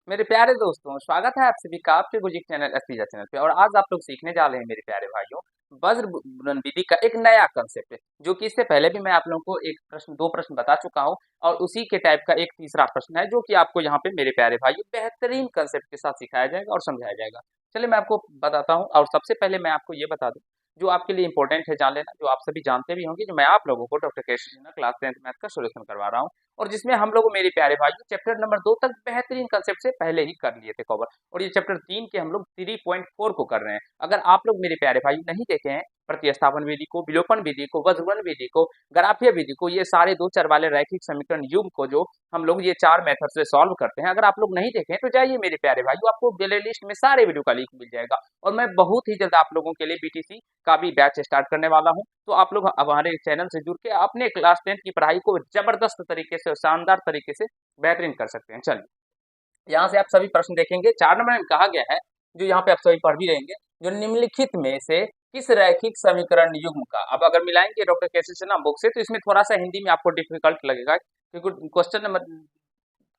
मेरे प्यारे दोस्तों, स्वागत है आप सभी का आपके गुजिक चैनल एसपीजा चैनल पे। और आज आप लोग सीखने जा रहे हैं मेरे प्यारे भाइयों, वज्र बुनन विधि का एक नया कंसेप्ट है, जो कि इससे पहले भी मैं आप लोगों को एक प्रश्न दो प्रश्न बता चुका हूं। और उसी के टाइप का एक तीसरा प्रश्न है, जो कि आपको यहाँ पे मेरे प्यारे भाइयों बेहतरीन कंसेप्ट के साथ सिखाया जाएगा और समझाया जाएगा। चलिए मैं आपको बताता हूँ। और सबसे पहले मैं आपको ये बता दूं, जो आपके लिए इंपॉर्टेंट है जान लेना, जो आप सभी जानते भी होंगे, जो मैं आप लोगों को डॉक्टर केसी सिन्हा क्लास 10th मैथ का सोल्यूशन करवा रहा हूँ। और जिसमें हम लोग मेरे प्यारे भाइयों चैप्टर नंबर 2 तक बेहतरीन कंसेप्ट से पहले ही कर लिए थे कवर। और ये चैप्टर 3 के हम लोग 3.4 को कर रहे हैं। अगर आप लोग मेरे प्यारे भाई नहीं देखे हैं प्रतिस्थापन विधि को, विलोपन विधि को, वज्रगुणन विधि को, ग्राफीय विधि को, ये सारे दो चर वाले रैखिक समीकरण युग्म को जो हम लोग ये 4 मेथड से सॉल्व करते हैं, अगर आप लोग नहीं देखें तो जाइए मेरे प्यारे भाई, आपको प्ले लिस्ट में सारे वीडियो का लिंक मिल जाएगा। और मैं बहुत ही जल्द आप लोगों के लिए बीटीसी का भी बैच स्टार्ट करने वाला हूं। तो आप लोग हमारे चैनल से जुड़ के अपने क्लास 10 की पढ़ाई को जबरदस्त तरीके से और शानदार तरीके से बेहतरीन कर सकते हैं। चलिए यहाँ से आप सभी प्रश्न देखेंगे। 4 नंबर में कहा गया है, जो यहाँ पे आप सभी पढ़ भी रहेंगे, जो निम्नलिखित में से किस रैखिक समीकरण युग्म का, अब अगर मिलाएंगे डॉक्टर केसी सिन्हा बुक से तो इसमें थोड़ा सा हिंदी में आपको डिफिकल्ट लगेगा, क्योंकि क्वेश्चन नंबर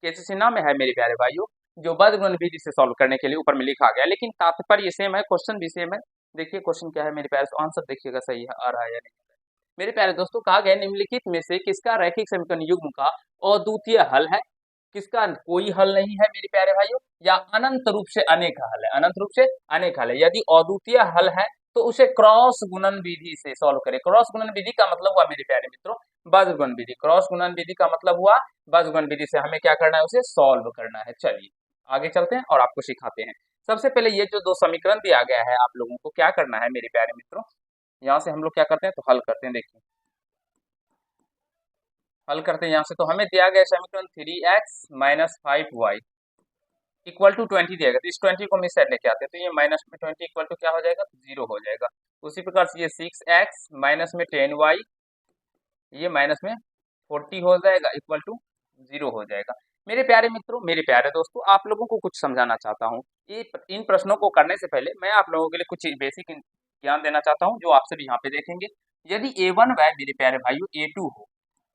केसी सिन्हा में है मेरे प्यारे भाइयों, जो बदगुण विधि से सॉल्व करने के लिए ऊपर में लिखा गया, लेकिन तात्पर्य सेम है, क्वेश्चन भी सेम है। देखिए क्वेश्चन क्या है मेरे प्यारे, आंसर देखिएगा सही है आ रहा है या नहीं। मेरे प्यारे दोस्तों कहा गया निम्नलिखित में से किसका रैखिक समीकरण युग्म का अद्वितीय हल है, किसका कोई हल नहीं है मेरे प्यारे भाइयों, या अनंत रूप से अनेक हल है, अनंत रूप से अनेक हल है। यदि अद्वितीय हल है तो उसे क्रॉस गुणन विधि से सॉल्व करें। क्रॉस गुणन विधि का मतलब हुआ मेरे प्यारे मित्रों बजगुणन विधि। क्रॉस गुणन विधि का मतलब हुआ बजगुणन विधि से हमें क्या करना है, उसे सॉल्व करना है। चलिए आगे चलते हैं और आपको सिखाते हैं। सबसे पहले ये जो दो समीकरण दिया गया है, आप लोगों को क्या करना है मेरे प्यारे मित्रों, यहाँ से हम लोग क्या करते हैं तो हल करते हैं। देखिए हल करते हैं यहाँ से, तो हमें दिया गया समीकरण 3x - 5y इक्वल टू 20 दिया गया, तो इस 20 को हम इस साइड लेके आते हैं, तो ये माइनस में 20 इक्वल टू क्या हो जाएगा, तो 0 हो जाएगा। उसी प्रकार से ये 6x माइनस में 10y, ये माइनस में 40 हो जाएगा इक्वल टू 0 हो जाएगा। मेरे प्यारे मित्रों, मेरे प्यारे दोस्तों, आप लोगों को कुछ समझाना चाहता हूँ। ये इन प्रश्नों को करने से पहले मैं आप लोगों के लिए कुछ बेसिक ज्ञान देना चाहता हूँ, जो आप सभी यहाँ पे देखेंगे। यदि a1 बाय मेरे प्यारे भाइयों a2 हो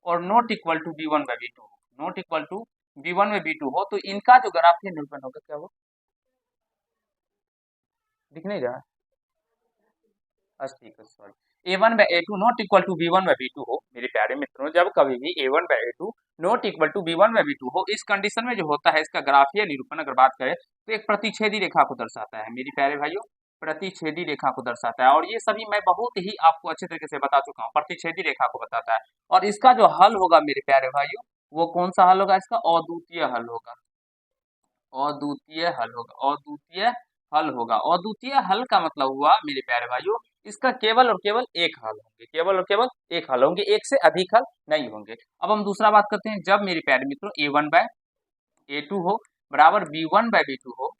और not equal to b1 bye b2 हो, not equal to b1 bye b2 हो, तो इनका जो ग्राफीय निरूपण होगा क्या हो, दिख नहीं रहा है, अच्छा ठीक है sorry. a1/a2 not equal to b1/b2 हो मेरे प्यारे मित्रों, जब कभी भी a1/a2 not equal to b1/b2 हो, इस कंडीशन में जो होता है इसका ग्राफीय निरूपण अगर बात करें तो एक प्रतिच्छेदी रेखा को दर्शाता है मेरे प्यारे भाइयों, प्रतिच्छेदी रेखा को दर्शाता है। और ये सभी मैं बहुत ही आपको अच्छे तरीके से बता चुका हूँ, प्रतिच्छेदी रेखा को बताता है। और इसका जो हल होगा मेरे प्यारे भाइयों, वो कौन सा हल होगा, इसका अद्वितीय हल होगा, अद्वितीय हल होगा, अद्वितीय हल होगा। अद्वितीय हल का मतलब हुआ मेरे प्यारे भाइयों, इसका केवल और केवल एक हल होंगे, केवल और केवल एक हल होंगे, एक से अधिक हल नहीं होंगे। अब हम दूसरा बात करते हैं, जब मेरे प्यारे मित्रों a1/a2 हो बराबर b1/b2 हो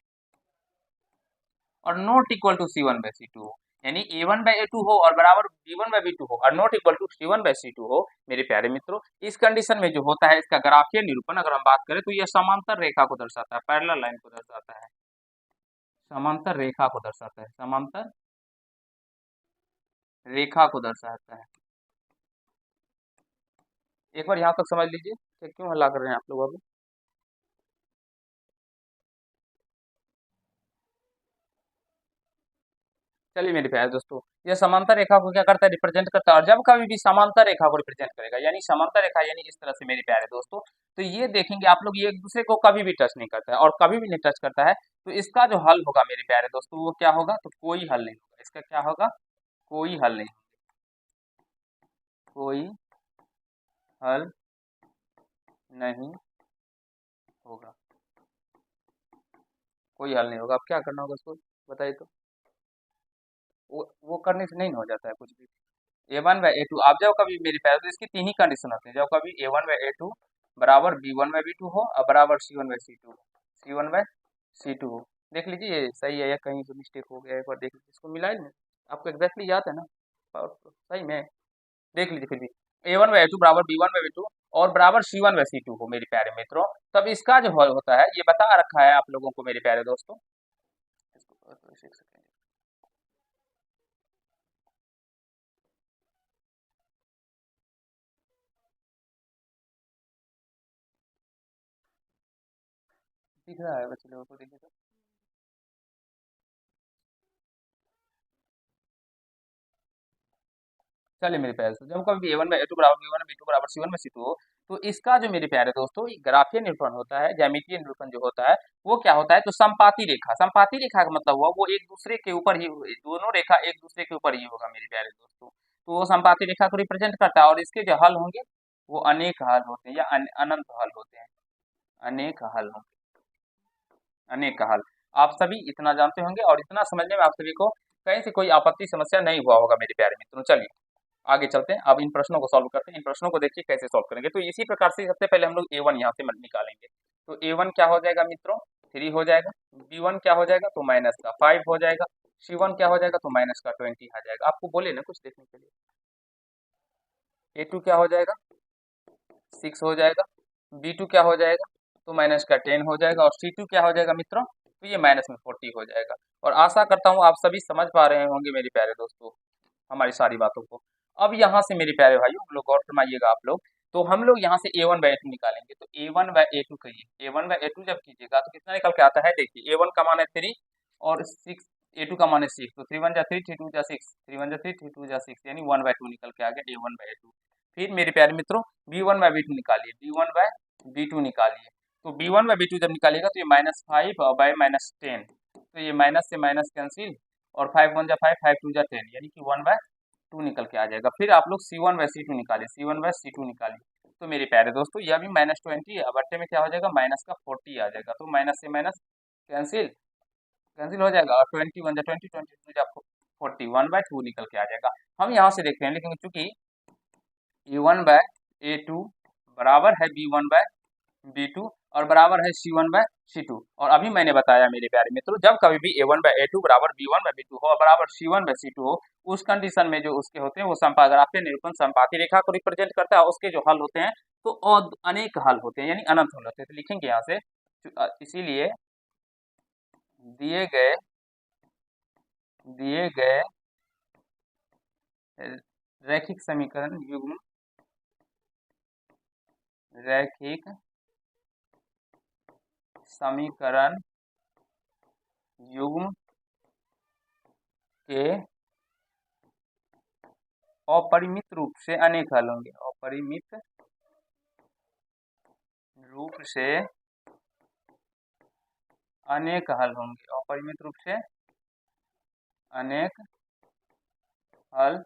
और नॉट इक्वल टू c1/c2 हो, यानी a1/a2 हो और बराबर b1/b2 हो और नॉट इक्वल टू c1/c2 हो मेरे प्यारे मित्रों, इस कंडीशन में जो होता है इसका ग्राफीय निरूपण अगर हम बात करें तो यह समांतर रेखा को दर्शाता है, पैरेलल लाइन को दर्शाता है, समांतर रेखा को दर्शाता है, समांतर रेखा को दर्शाता है। एक बार यहाँ तक समझ लीजिए कि क्यों हल्ला कर रहे हैं आप लोग अभी। चलिए मेरे प्यारे दोस्तों, यह समांतर रेखा को क्या करता है, रिप्रेजेंट करता है। और जब कभी भी समांतर रेखा को रिप्रेजेंट करेगा, यानी समांतर रेखा यानी इस तरह से मेरे प्यारे दोस्तों, तो ये देखेंगे आप लोग, ये एक दूसरे को कभी भी टच नहीं करता है और कभी भी नहीं टच करता है, तो इसका जो हल होगा मेरे प्यारे दोस्तों वो क्या होगा, तो कोई हल नहीं होगा। इसका क्या होगा, कोई हल नहीं, कोई हल नहीं होगा, कोई हल नहीं होगा। अब क्या करना होगा उसको बताइए तो, वो करने से नहीं हो जाता है कुछ भी। a1/a2 आप जब कभी मेरी पहले, तो इसकी तीन ही कंडीशन होती है, जब कभी a1/a2 बराबर b1/b2 हो और बराबर c1/c2 हो, c1/c2 हो। देख लीजिए ये सही है या कहीं से मिस्टेक हो गया, एक बार देख लीजिए, इसको मिला है आपको एग्जैक्टली याद है ना, और सही में देख लीजिए फिर भी, a1/a2 बराबर b1/b2 और बराबर c1/c2 हो मेरे प्यारे मित्रों, तब इसका जो हल होता है ये बता रखा है आप लोगों को मेरे प्यारे दोस्तों। दिख रहा है बच्चे लोगों को, देखिए तो। चलिए मेरे प्यारे दोस्तों, जब कभी a1 बाई a2 बराबर b1 b2 बराबर c1 बाई c2 हो, तो इसका जो मेरे प्यारे दोस्तों ग्राफीय निरूपण होता है, ज्यामितीय निरूपण जो होता है वो क्या होता है, तो समपाती रेखा। समपाती रेखा का मतलब हुआ वो एक दूसरे के ऊपर ही, दोनों रेखा एक दूसरे के ऊपर ही होगा मेरे प्यारे दोस्तों। तो वो समपाती रेखा को रिप्रेजेंट करता है, और इसके जो हल होंगे वो अनेक हल होते हैं या अनंत हल होते हैं। अनेक हल होंगे, अनेक हल। आप सभी इतना जानते होंगे और इतना समझने में आप सभी को कहीं से कोई आपत्ति समस्या नहीं हुआ होगा मेरे प्यारे मित्रों। चलिए आगे चलते हैं, अब इन प्रश्नों को सॉल्व करते हैं। इन प्रश्नों को देखिए कैसे सॉल्व करेंगे। तो इसी प्रकार से सबसे पहले हम लोग a1 यहाँ से निकालेंगे। तो a1 क्या हो जाएगा मित्रों, 3 हो जाएगा। b1 क्या हो जाएगा, तो माइनस का 5 हो जाएगा। c1 क्या हो जाएगा, तो माइनस का 20 आ जाएगा। आपको बोले ना कुछ देखने के लिए। a2 क्या हो जाएगा, 6 हो जाएगा। b2 क्या हो जाएगा, तो माइनस का 10 हो जाएगा। और c2 क्या हो जाएगा मित्रों, तो ये माइनस में 40 हो जाएगा। और आशा करता हूँ आप सभी समझ पा रहे होंगे मेरे प्यारे दोस्तों हमारी सारी बातों को। अब यहाँ से मेरे प्यारे भाइयों हम लोग गौर फरमाइएगा आप लोग। तो हम लोग यहाँ से a1 बाई a2 निकालेंगे। तो a1 बाई a2 करिए, a1 बाई a2 जब कीजिएगा तो कितना निकल के आता है, देखिए a1 का मान है 3 और 6, a2 का मान है 6। तो 3 1 जा 3, 3 2 जा 6, 3 1 जा 3, 3 2 जा 6, यानी 1 बाई 2 निकल के आ गया a1 बाई a2। फिर मेरे प्यारे मित्रों b1 बाई b2 निकालिए, b1 बाई b2 निकालिए। तो b1 बाई b2 जब निकालिएगा तो ये -5 और बाई -10, तो ये माइनस से माइनस कैंसिल, और 5 1 जा 5, 5 2 जा 10, यानी कि 1 बाई 2 निकल के आ जाएगा। फिर आप लोग c1 बाई c2 निकालिए, c1 बाई c2 निकालिए। तो मेरे प्यारे दोस्तों यह भी -20 है, बट्टे में क्या हो जाएगा, माइनस का 40 आ जाएगा। तो माइनस से माइनस कैंसिल, कैंसिल हो जाएगा, और 20 1 जा 20, 20 2 जा 40, 1 बाई 2 निकल के आ जाएगा। हम यहाँ से देखते हैं, लेकिन चूंकि a1 बाई a2 बराबर है b1 बाई b2 और बराबर है c1 बाई c2, और अभी मैंने बताया मेरे प्यारे मित्रों जब कभी भी a1 बाई a2 बराबर b1 बाई b2 हो और बराबर c1 बाई c2 हो, उस कंडीशन में जो उसके होते हैं वो समग्राफीय निरूपण समपाती रेखा को रिप्रेजेंट करता है। उसके जो हल होते हैं तो अनेक हल होते हैं, यानी अनंत हल होते हैं। तो लिखेंगे यहाँ से, इसीलिए दिए गए रैखिक समीकरण युग्म, रैखिक समीकरण युग्म के अपरिमित रूप से अनेक हल होंगे। अपरिमित रूप से अनेक हल होंगे, अपरिमित रूप से अनेक हल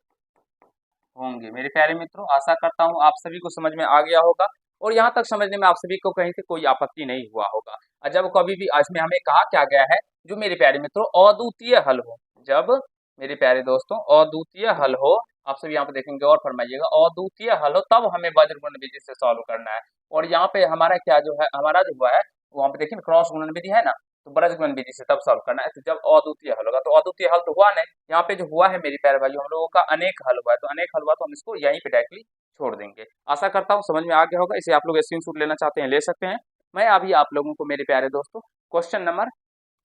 होंगे। मेरे प्यारे मित्रों आशा करता हूँ आप सभी को समझ में आ गया होगा, और यहाँ तक समझने में आप सभी को कहीं से कोई आपत्ति नहीं हुआ होगा। और जब कभी भी इसमें हमें कहा क्या गया है, जो मेरे प्यारे मित्रों अद्वितीय हल हो, जब मेरे प्यारे दोस्तों अद्वितीय हल हो, आप सभी यहाँ पे देखेंगे और फरमाइएगा, अद्वितीय हल हो तब हमें वज्र गुणन विधि से सॉल्व करना है। और यहाँ पे हमारा क्या जो है, हमारा जो हुआ है वहाँ पे देखिए क्रॉस गुणन विधि है ना, तो ब्रज गुणन विधि से तब सॉल्व करना है। तो जब अद्वितीय हल होगा, तो अद्वितीय हल तो हुआ नहीं, यहाँ पे जो हुआ है मेरे प्यारे भाई हम लोगों का अनेक हल हुआ है। तो अनेक हल हुआ तो हम इसको यहीं पे डायरेक्टली छोड़ देंगे। आशा करता हूँ समझ में आ गया होगा। इसे आप लोग स्क्रीनशॉट लेना चाहते हैं ले सकते हैं। मैं अभी आप लोगों को मेरे प्यारे दोस्तों क्वेश्चन नंबर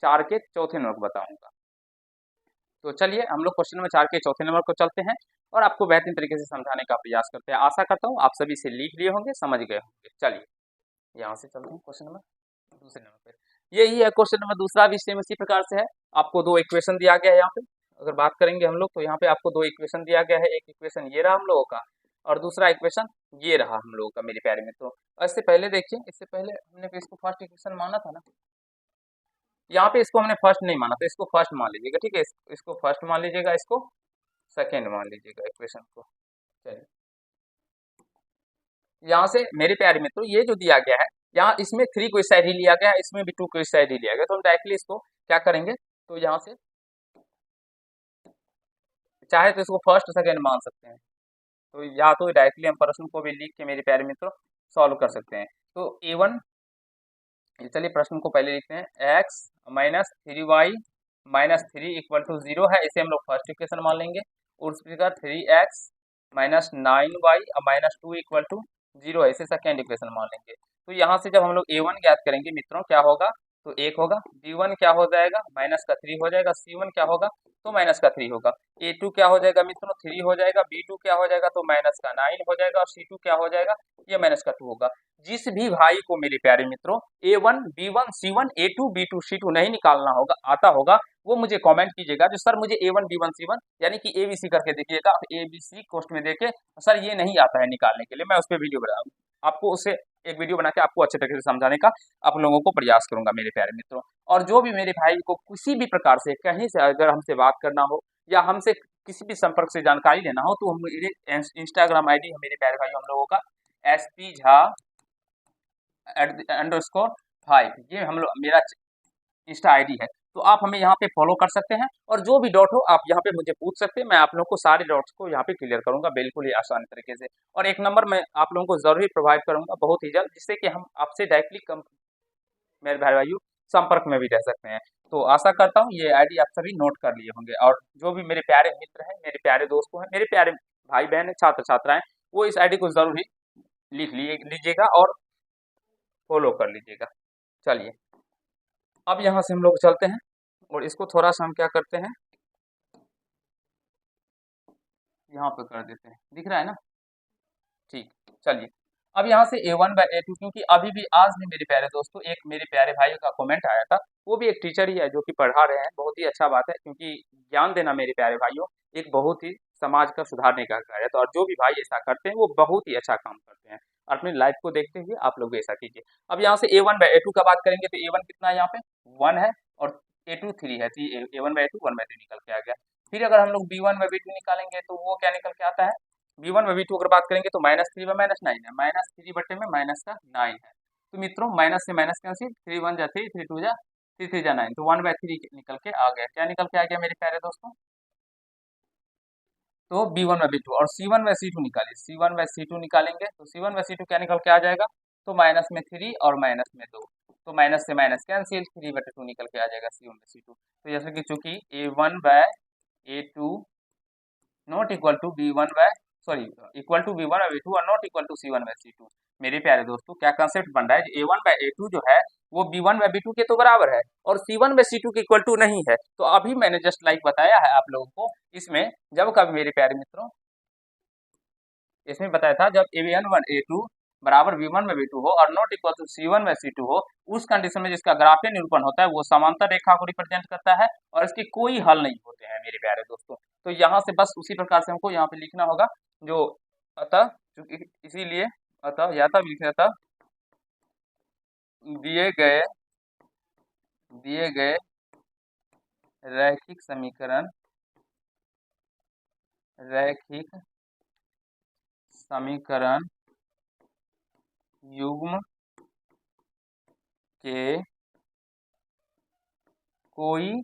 4 के चौथे नंबर को बताऊंगा। तो चलिए हम लोग क्वेश्चन नंबर 4 के चौथे नंबर को चलते हैं और आपको बेहतरीन तरीके से समझाने का प्रयास करते हैं। आशा करता हूँ आप सभी से लिख लिए होंगे, समझ गए होंगे। चलिए यहाँ से चलते हैं क्वेश्चन नंबर दूसरे नंबर पे। यही है क्वेश्चन नंबर दूसरा भी सेम इसी प्रकार से है। आपको दो इक्वेशन दिया गया है यहाँ पे, अगर बात करेंगे हम लोग तो यहाँ पे आपको दो इक्वेशन दिया गया है। एक इक्वेशन ये रहा हम लोगों का, और दूसरा इक्वेशन ये रहा हम लोगों का मेरे प्यारे मित्रों। इससे पहले देखिए, इससे पहले हमने इसको फर्स्ट इक्वेशन माना था ना, यहाँ पे इसको हमने फर्स्ट नहीं माना, तो इसको फर्स्ट मान लीजिएगा, ठीक है। इसको फर्स्ट मान लीजिएगा, इसको सेकेंड मान लीजिएगा इक्वेशन को। चलिए यहाँ से मेरे प्यारे मित्रों ये जो दिया गया है, यहाँ इसमें 3 को इस साइड ही लिया गया है, इसमें भी 2 को इस साइड ही लिया गया। तो हम डायरेक्टली इसको क्या करेंगे, तो यहाँ से चाहे तो इसको फर्स्ट सेकेंड मान सकते हैं। तो या तो डायरेक्टली हम प्रश्न को भी लिख के मेरे प्यारे मित्रों सॉल्व कर सकते हैं। तो a1, चलिए प्रश्न को पहले लिखते हैं, x minus 3y minus 3 equal to 0 है, इसे हम लोग फर्स्ट इक्वेशन मान लेंगे। और उस प्रकार 3x minus 9y minus 2 equal to 0 है, इसे सेकेंड इक्वेशन मान लेंगे। तो यहाँ से जब हम लोग a1 ज्ञात करेंगे मित्रों क्या होगा, तो 1 होगा, B1 क्या हो जाएगा माइनस का 3 हो जाएगा, C1 क्या होगा तो माइनस का 3 होगा, A2 क्या हो जाएगा मित्रों 3 हो जाएगा, B2 क्या हो जाएगा तो माइनस का 9 हो जाएगा और C2 क्या हो जाएगा ये माइनस का 2 होगा। जिस भी भाई को मेरे प्यारे मित्रों A1 B1 C1 A2 B2 C2 नहीं निकालना होगा आता होगा वो मुझे कमेंट कीजिएगा जो सर मुझे A1 B1 C1 यानी कि ABC करके देखिएगा, ABC कोष्ट में देखे सर ये नहीं आता है निकालने के लिए, मैं उस पर वीडियो बना आपको उससे एक वीडियो बना के आपको अच्छे तरीके से समझाने का आप लोगों को प्रयास करूंगा मेरे प्यारे मित्रों। और जो भी मेरे भाई को किसी भी प्रकार से कहीं से अगर हमसे बात करना हो या हमसे किसी भी संपर्क से जानकारी लेना हो तो हम मेरे इंस्टाग्राम आईडी है मेरे प्यारे भाई हम लोगों का SP झा _5 ये हम लोग मेरा इंस्टा आईडी है, तो आप हमें यहाँ पे फॉलो कर सकते हैं और जो भी डाउट हो आप यहाँ पे मुझे पूछ सकते हैं, मैं आप लोगों को सारे डाउट्स को यहाँ पे क्लियर करूंगा बिल्कुल ही आसान तरीके से। और एक नंबर मैं आप लोगों को जरूर प्रोवाइड करूंगा बहुत ही जल्द जिससे कि हम आपसे डायरेक्टली मेरे भाई भाइयों संपर्क में भी रह सकते हैं। तो आशा करता हूँ ये आईडी आप सभी नोट कर लिए होंगे और जो भी मेरे प्यारे मित्र हैं मेरे प्यारे दोस्तों हैं मेरे प्यारे भाई बहन हैं छात्र छात्राएं वो इस आईडी को जरूर ही लिख लीजिएगा और फॉलो कर लीजिएगा। चलिए अब यहाँ से हम लोग चलते हैं और इसको थोड़ा सा हम क्या करते हैं यहाँ पे कर देते हैं, दिख रहा है ना, ठीक। चलिए अब यहाँ से A1/A2 क्योंकि अभी भी आज भी मेरे प्यारे दोस्तों एक मेरे प्यारे भाई का कमेंट आया था, वो भी एक टीचर ही है जो कि पढ़ा रहे हैं, बहुत ही अच्छा बात है क्योंकि ज्ञान देना मेरे प्यारे भाइयों एक बहुत ही समाज का सुधारने का कार्य है। तो और जो भी भाई ऐसा करते हैं वो बहुत ही अच्छा काम करते हैं, अपनी लाइफ को देखते हुए आप लोग ऐसा कीजिए। अब यहाँ से A1/A2 का बात करेंगे तो A1 कितना है यहाँ पे 1 है और A2 3 है, A1/A2 1/3 निकल के आ गया। फिर अगर हम लोग B1/B2 निकालेंगे तो वो क्या निकल के आता है B1/B2 अगर बात करेंगे तो -3/-9 है, -3 बटे में माइनस का 9 है। तो मित्रों माइनस से माइनस कैंसिल 3 1 जा 3 3 2 जा 3 3 जा 9 तो 1/3 निकल के आ गया। क्या निकल के आ गया मेरे प्यारे दोस्तों तो B1/B2 और C1/C2 निकालिए, C1/C2 निकालेंगे तो C1/C2 क्या निकल के आ जाएगा तो माइनस में 3 और माइनस में 2 तो माइनस से माइनस कैंसिल 3/2 निकल के आ जाएगा C1/C2। तो जैसे कि चूंकि A1/A2 not equal to equal to B1/B2 और नॉट इक्वल टू C1/C2। मेरे प्यारे दोस्तों क्या कंसेप्ट बन रहा है A1/A2 जो है वो B1/B2 के तो बराबर है और C1/C2 के इक्वल टू नहीं है। तो अभी मैंने जस्ट लाइक बताया है आप लोगों को इसमें जब कभी मेरे प्यारे मित्रों इसमें बताया था जब A1/A2 बराबर B1/B2 हो और नॉट इक्वल टू C1/C2 हो उस कंडीशन में जिसका ग्राफीय निरूपण होता है वो समांतर रेखा को रिप्रेजेंट करता है और इसके कोई हल नहीं होते हैं मेरे प्यारे दोस्तों। तो यहाँ से बस उसी प्रकार से हमको यहाँ पे लिखना होगा जो अतः इसीलिए अतः या तब लिखना था दिए गए रैखिक समीकरण युग्म के कोई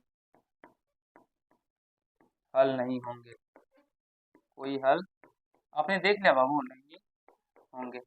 हल नहीं होंगे, कोई हल आपने देख लिया बाबू नहीं होंगे।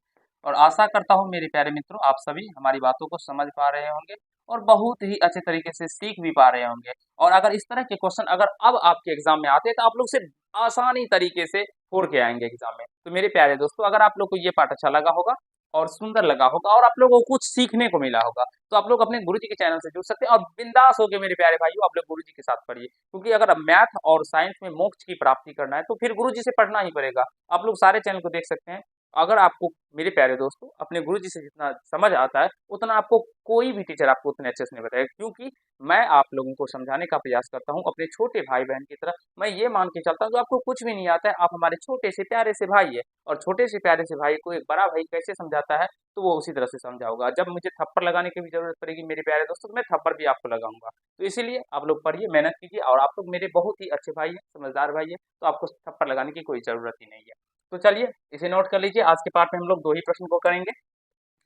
और आशा करता हूँ मेरे प्यारे मित्रों आप सभी हमारी बातों को समझ पा रहे होंगे और बहुत ही अच्छे तरीके से सीख भी पा रहे होंगे। और अगर इस तरह के क्वेश्चन अगर अब आपके एग्जाम में आते हैं तो आप लोग सिर्फ आसानी तरीके से फोड़ के आएंगे एग्जाम में। तो मेरे प्यारे दोस्तों अगर आप लोग को ये पाठ अच्छा लगा होगा और सुंदर लगा होगा और आप लोगों को कुछ सीखने को मिला होगा तो आप लोग अपने गुरुजी के चैनल से जुड़ सकते हैं और बिंदास होकर मेरे प्यारे भाइयों आप लोग गुरुजी के साथ पढ़िए क्योंकि अगर मैथ और साइंस में मोक्ष की प्राप्ति करना है तो फिर गुरुजी से पढ़ना ही पड़ेगा। आप लोग सारे चैनल को देख सकते हैं। अगर आपको मेरे प्यारे दोस्तों अपने गुरुजी से जितना समझ आता है उतना आपको कोई भी टीचर आपको उतने अच्छे से नहीं बताएगा क्योंकि मैं आप लोगों को समझाने का प्रयास करता हूँ अपने छोटे भाई बहन की तरह। मैं ये मान के चलता हूँ जो आपको कुछ भी नहीं आता है आप हमारे छोटे से प्यारे से भाई है और छोटे से प्यारे से भाई को एक बड़ा भाई कैसे समझाता है तो वो उसी तरह से समझाऊंगा। जब मुझे थप्पड़ लगाने की भी जरूरत पड़ेगी मेरे प्यारे दोस्तों तो मैं थप्पड़ भी आपको लगाऊंगा। तो इसीलिए आप लोग पढ़िए मेहनत कीजिए और आप लोग मेरे बहुत ही अच्छे भाई हैं समझदार भाई है तो आपको थप्पड़ लगाने की कोई जरूरत ही नहीं है। तो चलिए इसे नोट कर लीजिए आज के पार्ट में हम लोग 2 ही प्रश्न को करेंगे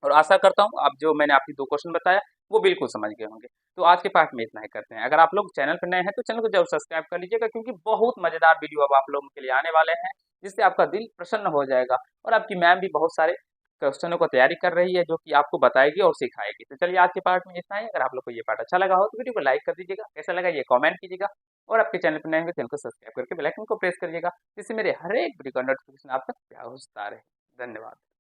और आशा करता हूँ आप जो मैंने आपकी 2 क्वेश्चन बताया वो बिल्कुल समझ गए होंगे। तो आज के पार्ट में इतना ही करते हैं। अगर आप लोग चैनल पर नए हैं तो चैनल को जरूर सब्सक्राइब कर लीजिएगा क्योंकि बहुत मजेदार वीडियो अब आप लोगों के लिए आने वाले हैं जिससे आपका दिल प्रसन्न हो जाएगा और आपकी मैम भी बहुत सारे क्वेश्चनों को तैयारी कर रही है जो कि आपको बताएगी और सिखाएगी। तो चलिए आज के पार्ट में इतना ही। अगर आप लोग को ये पार्ट अच्छा लगा हो तो वीडियो को लाइक कर दीजिएगा, कैसा लगा ये कमेंट कीजिएगा और आपके चैनल पर नए होंगे चैनल को सब्सक्राइब करके बेल आइकन को प्रेस करिएगा जिससे मेरे हर एक वीडियो का नोटिफिकेशन आप तक पहुंचता रहे। धन्यवाद।